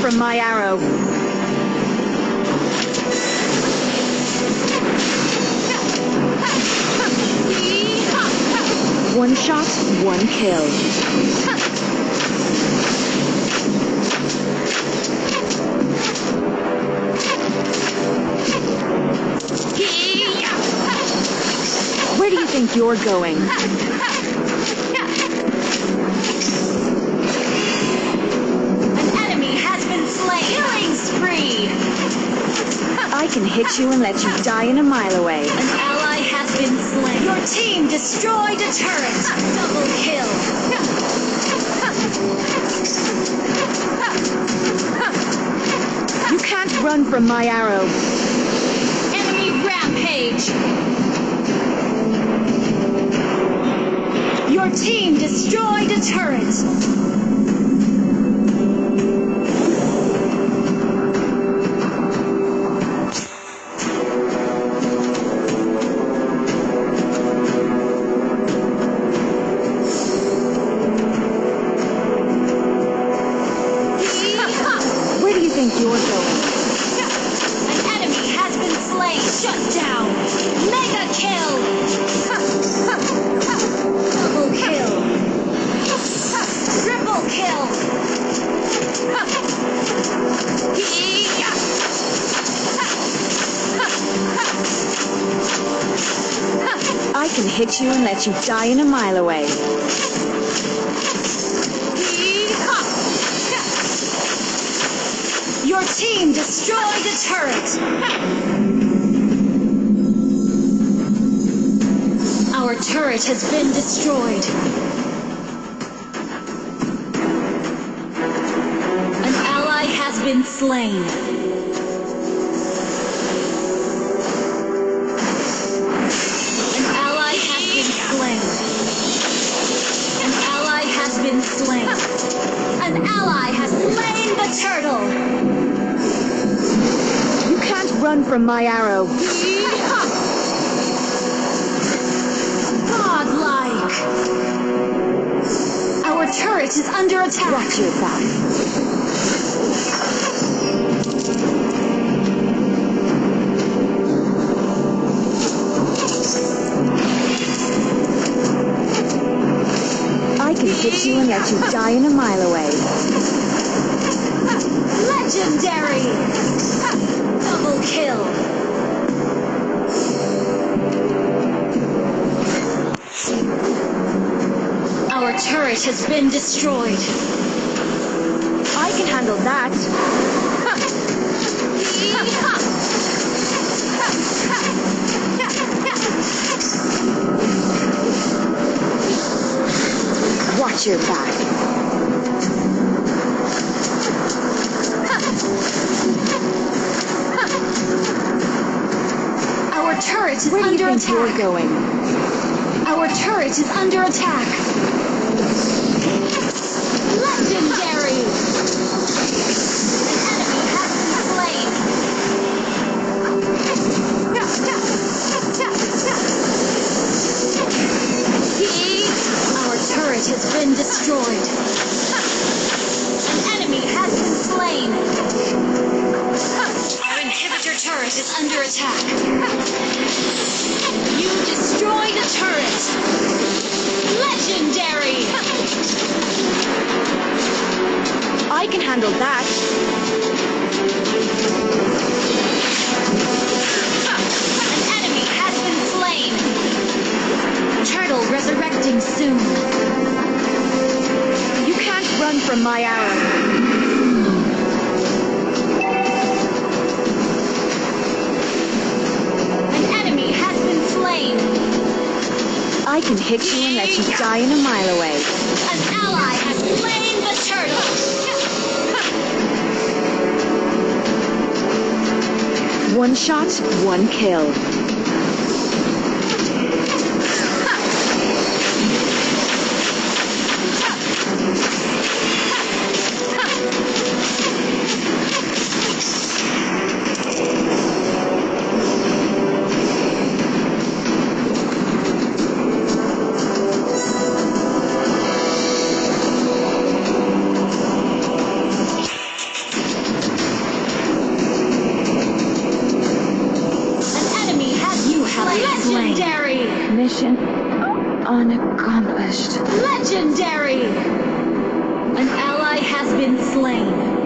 from my arrow. One shot, one kill. Where do you think you're going? I can hit you and let you die in a mile away. An ally has been slain. Your team destroyed a turret. Double kill. You can't run from my arrow. Enemy rampage. Your team destroyed a turret. I can hit you and let you die in a mile away. Your team destroyed a turret. Our turret has been destroyed. An ally has been slain. An ally has slain the turtle! You can't run from my arrow. Godlike! Our turret is under attack! Watch your back. I can hit you and let you die in a mile away. Legendary! Double kill! Our turret has been destroyed. I can handle that. Watch your back. Our turret is Where do you under think you're attack. going? Our turret is under attack. Legendary! An enemy has been slain. Our turret has been destroyed. An enemy has been slain. Our inhibitor turret is under attack. You destroyed a turret. Legendary! I can handle that. An enemy has been slain. Turtle resurrecting soon. You can't run from my arrow. I can hit you and let you die in a mile away. An ally has slain the turtle! One shot, one kill. Mission unaccomplished. Legendary! An ally has been slain.